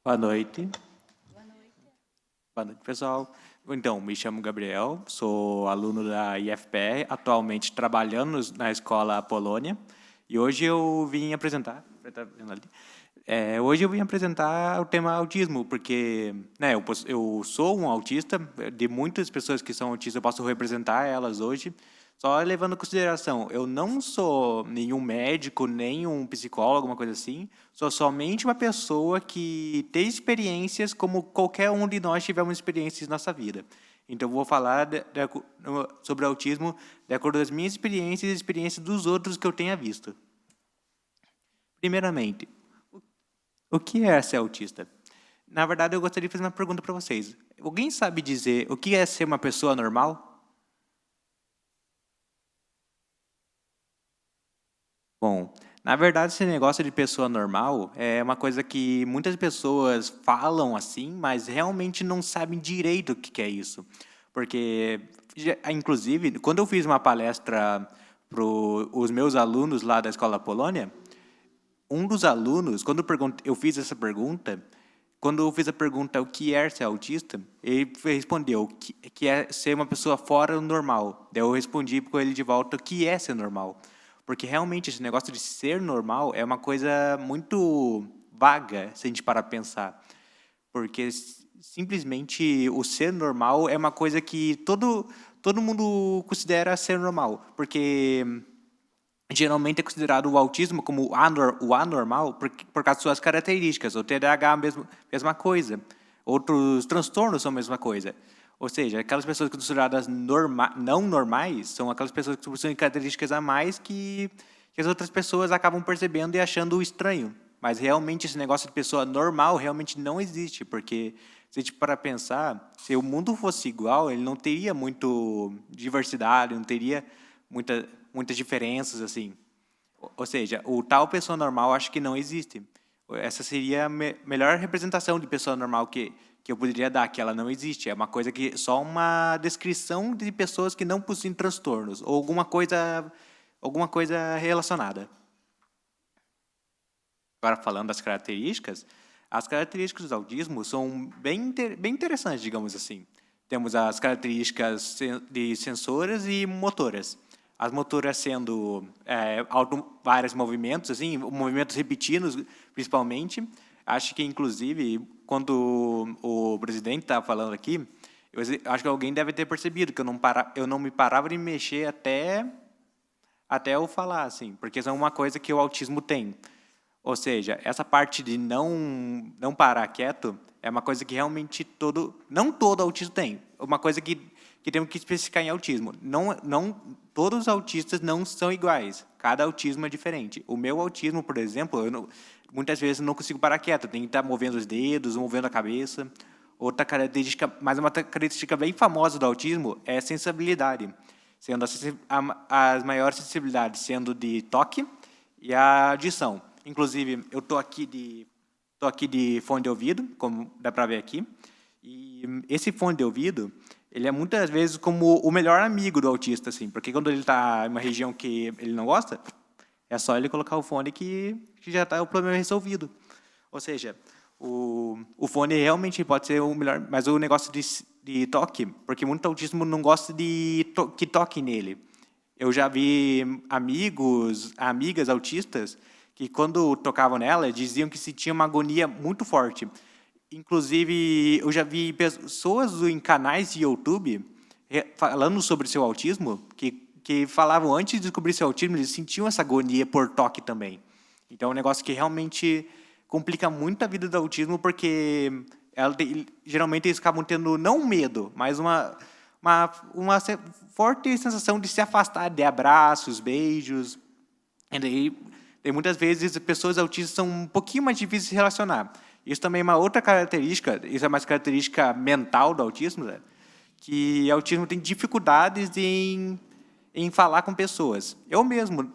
Boa noite. Boa noite, pessoal. Então, me chamo Gabriel, sou aluno da IFPR, atualmente trabalhando na Escola Polônia, e hoje eu vim apresentar, o tema autismo, porque eu sou um autista, de muitas pessoas que são autistas, eu posso representar elas hoje, só levando em consideração, eu não sou nenhum médico, nem um psicólogo, alguma coisa assim, sou somente uma pessoa que tem experiências como qualquer um de nós tivemos experiências na nossa vida. Então, eu vou falar sobre autismo de acordo com as minhas experiências e as experiências dos outros que eu tenha visto. Primeiramente, o que é ser autista? Na verdade, eu gostaria de fazer uma pergunta para vocês. Alguém sabe dizer o que é ser uma pessoa normal? Bom, na verdade, esse negócio de pessoa normal é uma coisa que muitas pessoas falam assim, mas realmente não sabem direito o que é isso. Porque, inclusive, quando eu fiz uma palestra para os meus alunos lá da Escola Polônia, um dos alunos, quando eu fiz essa pergunta, quando eu fiz a pergunta o que é ser autista, ele respondeu que é ser uma pessoa fora do normal. Daí eu respondi com ele de volta o que é ser normal. Porque realmente esse negócio de ser normal é uma coisa muito vaga, se a gente parar para pensar. Porque simplesmente o ser normal é uma coisa que todo mundo considera ser normal. Porque geralmente é considerado o autismo como o anormal por causa de suas características. O TDAH é a mesma coisa. Outros transtornos são a mesma coisa. Ou seja, aquelas pessoas consideradas não normais são aquelas pessoas que possuem características a mais que as outras pessoas acabam percebendo e achando estranho. Mas realmente esse negócio de pessoa normal realmente não existe, porque se a gente para pensar, se o mundo fosse igual, ele não teria muito diversidade, não teria muitas diferenças assim. Ou seja, o tal pessoa normal acho que não existe. Essa seria a melhor representação de pessoa normal que eu poderia dar, que ela não existe. É uma coisa que só uma descrição de pessoas que não possuem transtornos ou alguma coisa relacionada. Agora falando das características, as características do autismo são bem interessantes, digamos assim. Temos as características de sensoras e motoras. As motoras sendo vários movimentos, assim, movimentos repetidos, principalmente. Acho que, inclusive, quando o presidente estava falando aqui, eu acho que alguém deve ter percebido que eu não me parava de mexer até eu falar, assim, porque isso é uma coisa que o autismo tem. Ou seja, essa parte de não parar quieto é uma coisa que realmente não todo autismo tem. É uma coisa que temos que especificar em autismo. Não, todos os autistas não são iguais. Cada autismo é diferente. O meu autismo, por exemplo, muitas vezes não consigo parar quieto. Eu tenho que estar movendo os dedos, movendo a cabeça. Outra característica, mas uma característica bem famosa do autismo é a sensibilidade, sendo as maiores sensibilidades sendo de toque e a audição. Inclusive, eu tô aqui de fone de ouvido, como dá para ver aqui. E esse fone de ouvido, ele é muitas vezes como o melhor amigo do autista, assim, porque quando ele está em uma região que ele não gosta, é só ele colocar o fone que já está o problema resolvido. Ou seja, o fone realmente pode ser o melhor, mas o negócio de toque, porque muito autismo não gosta que toque nele. Eu já vi amigas autistas que quando tocavam nela, diziam que sentia uma agonia muito forte. Inclusive, eu já vi pessoas em canais de YouTube falando sobre seu autismo, que falavam antes de descobrir seu autismo, eles sentiam essa agonia por toque também. Então, é um negócio que realmente complica muito a vida do autismo, porque geralmente eles acabam tendo não medo, mas uma forte sensação de se afastar de abraços, beijos. E daí, muitas vezes, pessoas autistas são um pouquinho mais difíceis de se relacionar. Isso também é uma outra característica, isso é mais característica mental do autismo, né? Que o autismo tem dificuldades em falar com pessoas. Eu mesmo,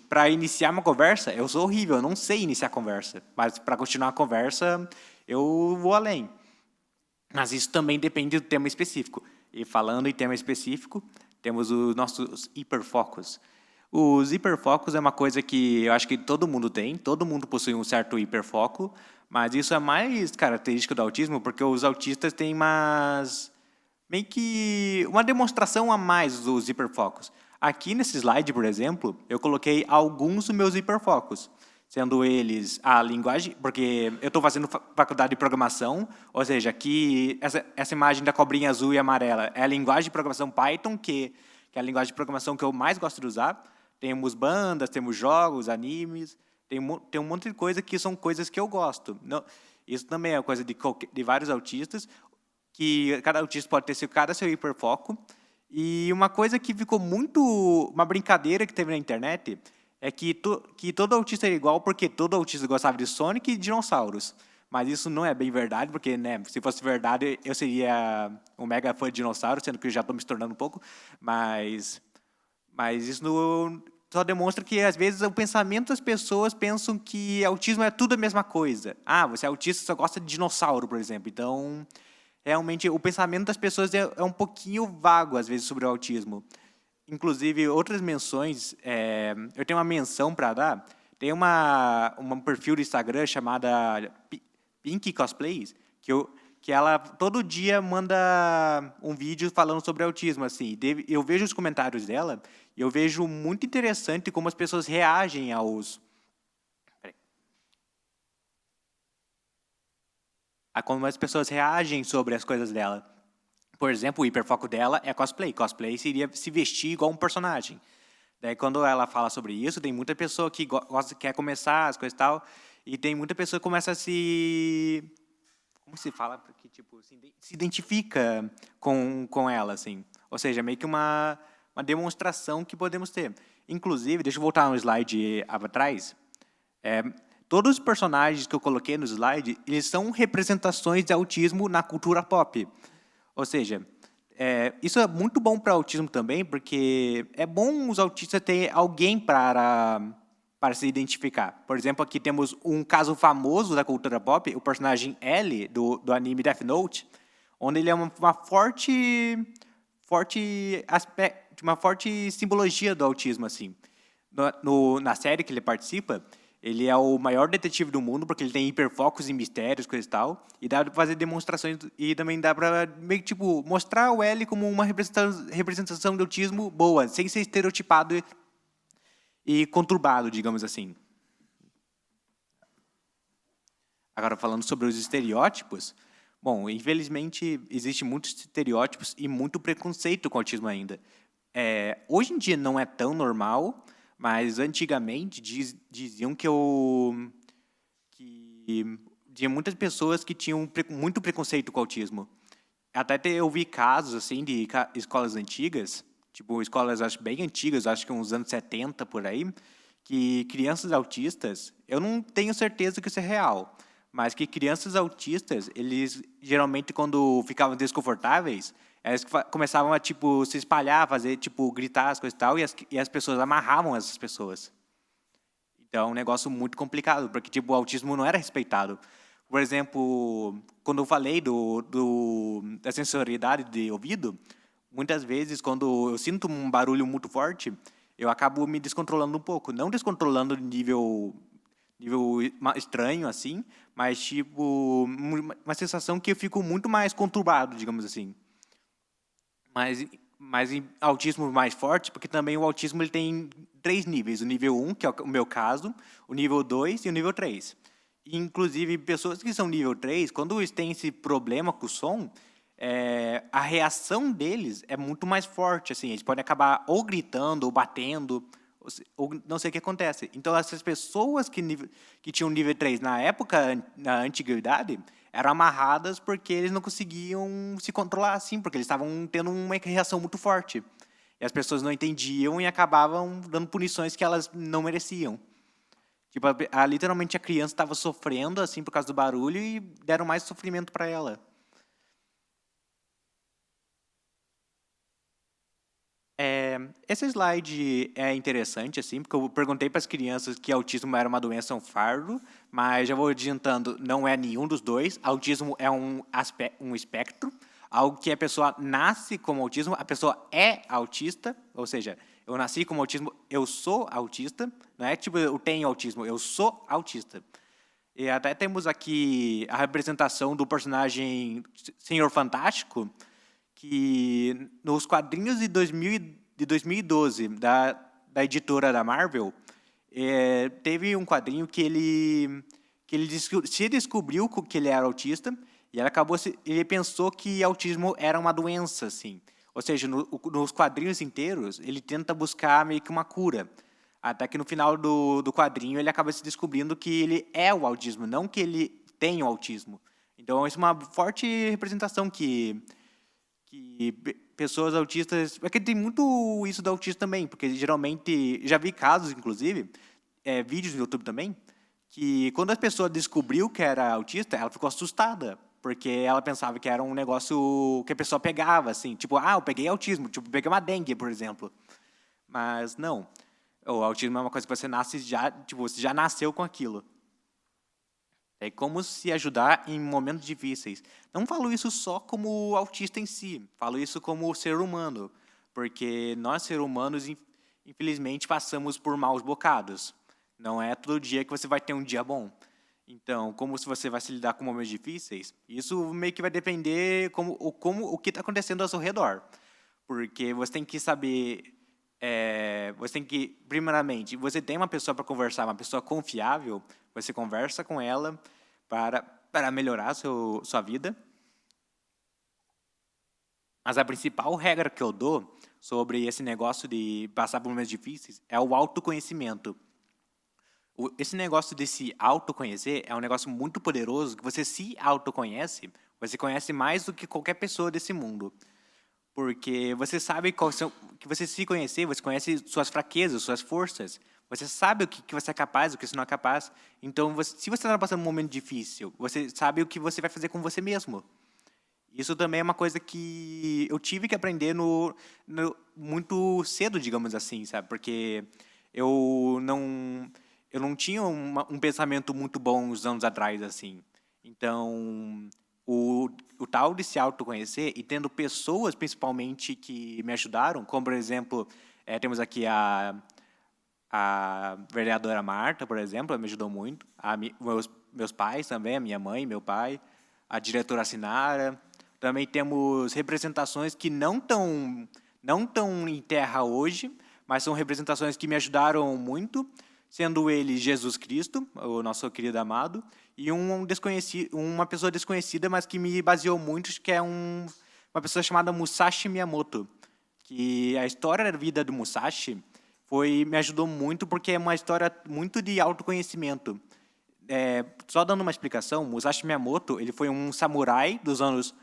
para iniciar uma conversa, eu sou horrível, eu não sei iniciar conversa. Mas para continuar a conversa, eu vou além. Mas isso também depende do tema específico. E falando em tema específico, temos os nossos hiperfocos. Os hiperfocos é uma coisa que eu acho que todo mundo tem, todo mundo possui um certo hiperfoco, Mas isso é mais característica do autismo, porque os autistas têm meio que uma demonstração a mais dos hiperfocos. Aqui nesse slide, por exemplo, eu coloquei alguns dos meus hiperfocos, sendo eles a linguagem, porque eu estou fazendo faculdade de programação, ou seja, aqui essa imagem da cobrinha azul e amarela é a linguagem de programação Python, que é a linguagem de programação que eu mais gosto de usar. Temos bandas, temos jogos, animes, tem um monte de coisa que são coisas que eu gosto. Não, isso também é coisa de vários autistas, que cada autista pode ter seu hiperfoco. E uma coisa que ficou uma brincadeira que teve na internet é que todo autista é igual porque todo autista gostava de Sonic e dinossauros. Mas isso não é bem verdade, porque, né, se fosse verdade, eu seria um mega fã de dinossauro, sendo que eu já estou me tornando um pouco. Mas isso só demonstra que, às vezes, o pensamento das pessoas pensam que autismo é tudo a mesma coisa. Ah, você é autista, só gosta de dinossauro, por exemplo. Então, realmente, o pensamento das pessoas é um pouquinho vago, às vezes, sobre o autismo. Inclusive, outras menções, eu tenho uma menção para dar. Tem um perfil do Instagram chamada Pink Cosplays, que ela todo dia manda um vídeo falando sobre autismo, assim. Eu vejo os comentários dela e eu vejo muito interessante como as pessoas reagem a como as pessoas reagem sobre as coisas dela. Por exemplo, o hiperfoco dela é cosplay. Cosplay seria se vestir igual um personagem. Daí, quando ela fala sobre isso, tem muita pessoa que quer começar as coisas e tal, e tem muita pessoa que começa a como se fala? Porque, tipo, se identifica com ela, assim. Ou seja, meio que uma demonstração que podemos ter. Inclusive, deixa eu voltar um slide atrás. Todos os personagens que eu coloquei no slide, eles são representações de autismo na cultura pop. Ou seja, isso é muito bom para autismo também, porque é bom os autistas terem alguém para se identificar. Por exemplo, aqui temos um caso famoso da cultura pop, o personagem L, do anime Death Note, onde ele é uma forte simbologia do autismo, assim. Na série que ele participa, ele é o maior detetive do mundo, porque ele tem hiperfocos em mistérios, coisa e tal, e dá para fazer demonstrações, e também dá para meio que, tipo, mostrar o L como uma representação de autismo boa, sem ser estereotipado e conturbado, digamos assim. Agora, falando sobre os estereótipos, bom, infelizmente, existem muitos estereótipos e muito preconceito com o autismo ainda. Hoje em dia não é tão normal, mas antigamente diziam que tinha muitas pessoas que tinham muito preconceito com o autismo. Até eu vi casos assim de escolas antigas, tipo escolas acho bem antigas, acho que uns anos 70 por aí, que crianças autistas, eu não tenho certeza que isso é real, mas que crianças autistas, eles geralmente quando ficavam desconfortáveis, eles começavam a tipo se espalhar, fazer tipo gritar as coisas e tal, e as pessoas amarravam essas pessoas. Então é um negócio muito complicado, porque tipo o autismo não era respeitado. Por exemplo, quando eu falei da sensorialidade de ouvido, muitas vezes, quando eu sinto um barulho muito forte, eu acabo me descontrolando um pouco. Não descontrolando de nível estranho, assim, mas tipo uma sensação que eu fico muito mais conturbado, digamos assim. Mas em autismo mais forte, porque também o autismo ele tem 3 níveis. O nível 1, que é o meu caso, o nível 2 e o nível 3. Inclusive, pessoas que são nível 3, quando eles têm esse problema com o som, a reação deles é muito mais forte. Assim, eles podem acabar ou gritando, ou batendo, ou não sei o que acontece. Então, essas pessoas que tinham nível 3 na época, na antiguidade, eram amarradas porque eles não conseguiam se controlar assim, porque eles estavam tendo uma reação muito forte. E as pessoas não entendiam e acabavam dando punições que elas não mereciam. Tipo, literalmente a criança estava sofrendo assim por causa do barulho e deram mais sofrimento para ela. Esse slide é interessante, assim, porque eu perguntei para as crianças que autismo era uma doença, um fardo, mas já vou adiantando, não é nenhum dos dois. Autismo é um espectro, algo que a pessoa nasce com autismo, a pessoa é autista, ou seja, eu nasci com autismo, eu sou autista, não é tipo eu tenho autismo, eu sou autista. E até temos aqui a representação do personagem Senhor Fantástico, que nos quadrinhos de 2012 da editora da Marvel, teve um quadrinho que ele se descobriu que ele era autista e ele pensou que autismo era uma doença, assim. Ou seja, nos quadrinhos inteiros, ele tenta buscar meio que uma cura. Até que no final do quadrinho ele acaba se descobrindo que ele é o autismo, não que ele tem o autismo. Então, isso é uma forte representação que pessoas autistas... É que tem muito isso do autismo também, porque geralmente... Já vi casos, inclusive, vídeos no YouTube também, que quando a pessoa descobriu que era autista, ela ficou assustada, porque ela pensava que era um negócio que a pessoa pegava, assim, tipo, eu peguei autismo, tipo, peguei uma dengue, por exemplo. Mas não. O autismo é uma coisa que você nasce você já nasceu com aquilo. É como se ajudar em momentos difíceis. Não falo isso só como autista em si, falo isso como ser humano, porque nós, seres humanos, infelizmente, passamos por maus bocados. Não é todo dia que você vai ter um dia bom. Então, como se você vai se lidar com momentos difíceis, isso meio que vai depender o que está acontecendo ao seu redor. Porque você tem que saber... você tem que, primeiramente, você tem uma pessoa para conversar, uma pessoa confiável, você conversa com ela para melhorar sua vida. Mas a principal regra que eu dou sobre esse negócio de passar por momentos difíceis é o autoconhecimento. Esse negócio de se autoconhecer é um negócio muito poderoso, que você se autoconhece, você conhece mais do que qualquer pessoa desse mundo. Porque você sabe que você se conhecer, você conhece suas fraquezas, suas forças. Você sabe o que você é capaz, o que você não é capaz. Então, se você está passando um momento difícil, você sabe o que você vai fazer com você mesmo. Isso também é uma coisa que eu tive que aprender muito cedo, digamos assim, sabe? Porque eu não tinha um pensamento muito bom uns anos atrás, assim. Então, o tal de se autoconhecer e tendo pessoas, principalmente, que me ajudaram, como, por exemplo, temos aqui a vereadora Marta, por exemplo, ela me ajudou muito, meus pais também, a minha mãe, meu pai, a diretora Sinara. Também temos representações que não tão em terra hoje, mas são representações que me ajudaram muito, sendo ele Jesus Cristo, o nosso querido amado, e uma pessoa desconhecida, mas que me baseou muito, que é uma pessoa chamada Musashi Miyamoto, que a história da vida do Musashi me ajudou muito, porque é uma história muito de autoconhecimento. Só dando uma explicação, Musashi Miyamoto ele foi um samurai dos anos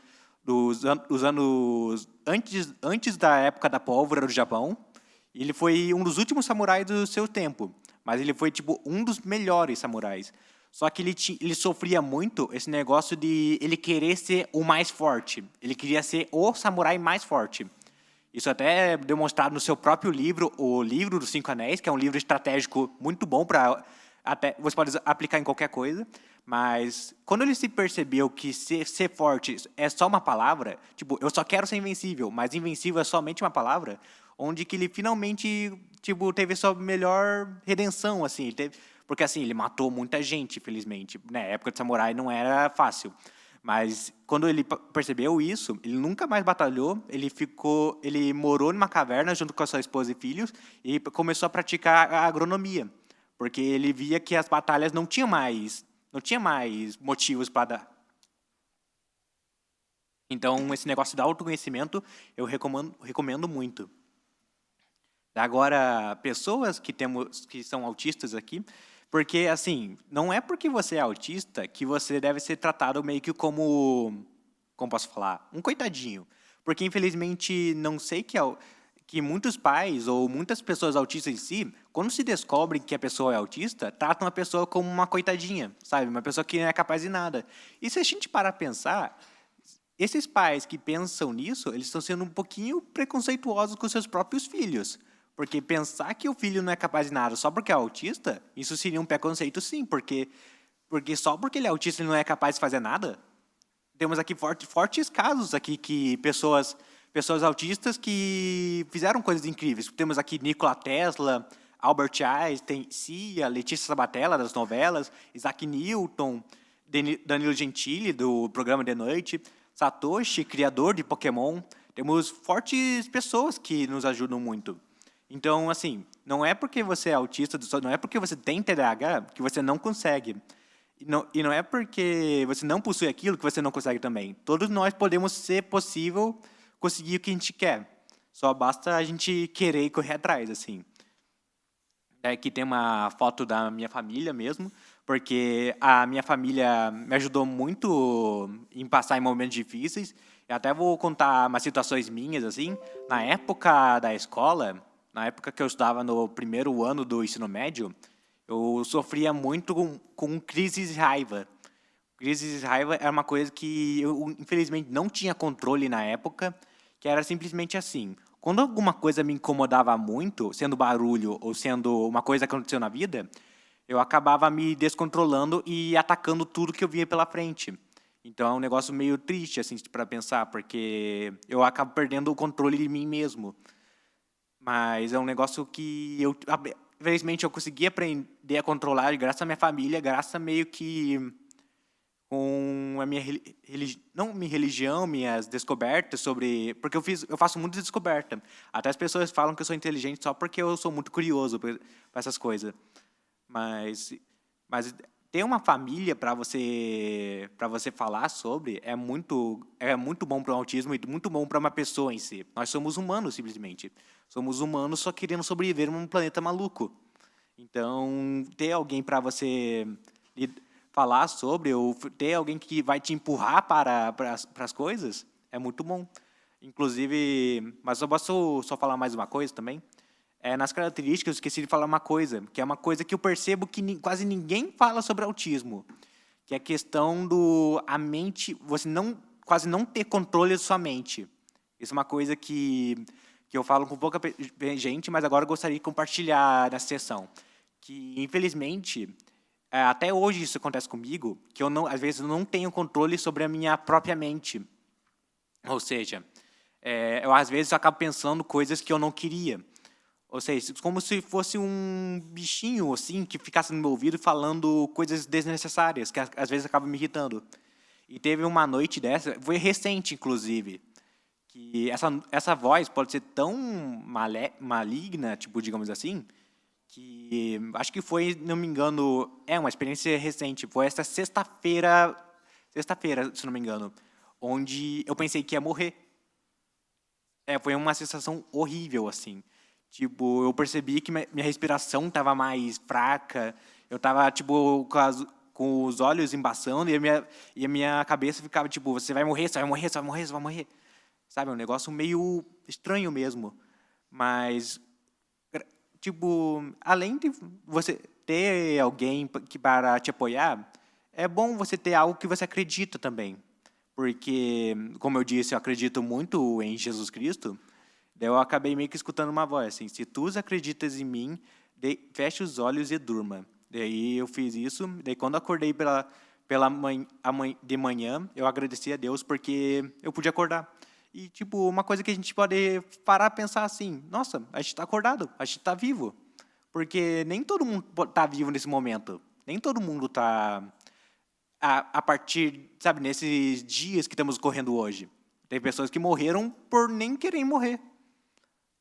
antes da época da pólvora do Japão. Ele foi um dos últimos samurais do seu tempo, mas ele foi tipo um dos melhores samurais. Só que ele sofria muito esse negócio de ele querer ser o mais forte. Ele queria ser o samurai mais forte. Isso até é demonstrado no seu próprio livro, o Livro dos Cinco Anéis, que é um livro estratégico muito bom para você pode aplicar em qualquer coisa. Mas quando ele se percebeu que ser forte é só uma palavra, tipo, eu só quero ser invencível, mas invencível é somente uma palavra, onde que ele finalmente tipo, teve sua melhor redenção, assim, porque assim, ele matou muita gente, infelizmente. Na época de samurai não era fácil. Mas quando ele percebeu isso, ele nunca mais batalhou, ele morou numa caverna junto com a sua esposa e filhos e começou a praticar a agronomia, porque ele via que as batalhas não tinha mais motivos para dar. Então, esse negócio de autoconhecimento eu recomendo muito. Agora, pessoas que são autistas aqui, porque, assim, não é porque você é autista que você deve ser tratado meio que como posso falar? Um coitadinho. Porque, infelizmente, não sei que muitos pais ou muitas pessoas autistas em si, quando se descobrem que a pessoa é autista, tratam a pessoa como uma coitadinha, sabe? Uma pessoa que não é capaz de nada. E se a gente parar a pensar, esses pais que pensam nisso, eles estão sendo um pouquinho preconceituosos com seus próprios filhos. Porque pensar que o filho não é capaz de nada só porque é autista, isso seria um preconceito sim, porque só porque ele é autista ele não é capaz de fazer nada. Temos aqui fortes casos aqui que pessoas autistas que fizeram coisas incríveis. Temos aqui Nikola Tesla, Albert Einstein, Cia, Letícia Sabatella, das novelas, Isaac Newton, Danilo Gentili, do programa de noite, Satoshi, criador de Pokémon. Temos fortes pessoas que nos ajudam muito. Então, assim, não é porque você é autista, não é porque você tem TDAH que você não consegue. E não é porque você não possui aquilo que você não consegue também. Todos nós podemos ser possível conseguir o que a gente quer. Só basta a gente querer e correr atrás, assim. Aqui tem uma foto da minha família mesmo, porque a minha família me ajudou muito em passar em momentos difíceis. Eu até vou contar umas situações minhas, assim. Na época da escola, na época que eu estudava no primeiro ano do ensino médio, eu sofria muito com crises de raiva. Crises de raiva era uma coisa que eu, infelizmente, não tinha controle na época, que era simplesmente assim. Quando alguma coisa me incomodava muito, sendo barulho ou sendo uma coisa que aconteceu na vida, eu acabava me descontrolando e atacando tudo que eu via pela frente. Então é um negócio meio triste assim para pensar, porque eu acabo perdendo o controle de mim mesmo. Mas é um negócio que eu, infelizmente, eu consegui aprender a controlar graças à minha família, graças a meio que com a minha não minha religião, minhas descobertas sobre, porque eu faço muita descoberta. Até as pessoas falam que eu sou inteligente só porque eu sou muito curioso para essas coisas. Mas mas ter uma família para você falar sobre é muito bom para o autismo e muito bom para uma pessoa em si. Nós somos humanos simplesmente. Somos humanos só querendo sobreviver num planeta maluco. Então, ter alguém para você falar sobre, ou ter alguém que vai te empurrar para as coisas, é muito bom. Inclusive, mas eu posso só falar mais uma coisa também? Nas características, eu esqueci de falar uma coisa, que é uma coisa que eu percebo que quase ninguém fala sobre autismo, que é a questão a mente, você quase não ter controle da sua mente. Isso é uma coisa que eu falo com pouca gente, mas agora eu gostaria de compartilhar nessa sessão. Que, infelizmente, até hoje isso acontece comigo, que às vezes eu não tenho controle sobre a minha própria mente. Ou seja, eu às vezes acabo pensando coisas que eu não queria. Ou seja, como se fosse um bichinho assim que ficasse no meu ouvido falando coisas desnecessárias, que às vezes acaba me irritando. E teve uma noite dessa, foi recente inclusive, que essa voz pode ser tão maligna, tipo, digamos assim, que acho que foi, não me engano, uma experiência recente, foi essa sexta-feira, se não me engano, onde eu pensei que ia morrer. Foi uma sensação horrível, assim. Tipo, eu percebi que minha respiração estava mais fraca, eu estava, tipo, com os olhos embaçando e a minha cabeça ficava, tipo, você vai morrer, você vai morrer, você vai morrer, você vai morrer. Sabe, um negócio meio estranho mesmo. Mas, tipo, além de você ter alguém para te apoiar, é bom você ter algo que você acredita também. Porque, como eu disse, eu acredito muito em Jesus Cristo. Daí eu acabei meio que escutando uma voz assim: se tu acreditas em mim, feche os olhos e durma. Daí eu fiz isso. Daí quando eu acordei de manhã, eu agradeci a Deus porque eu pude acordar. E, tipo, uma coisa que a gente pode parar a pensar assim: nossa, a gente está acordado, a gente está vivo. Porque nem todo mundo está vivo nesse momento. Nem todo mundo está a partir, sabe, nesses dias que estamos correndo hoje. Tem pessoas que morreram por nem querer morrer.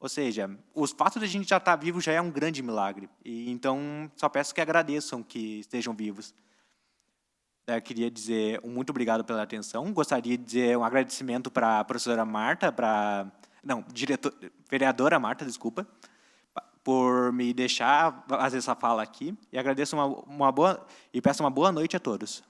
Ou seja, os fatos de a gente já estar vivo já é um grande milagre. E então, só peço que agradeçam que estejam vivos. Eu queria dizer um muito obrigado pela atenção. Gostaria de dizer um agradecimento para a professora Marta, vereadora Marta, desculpa, por me deixar fazer essa fala aqui. E agradeço e peço uma boa noite a todos.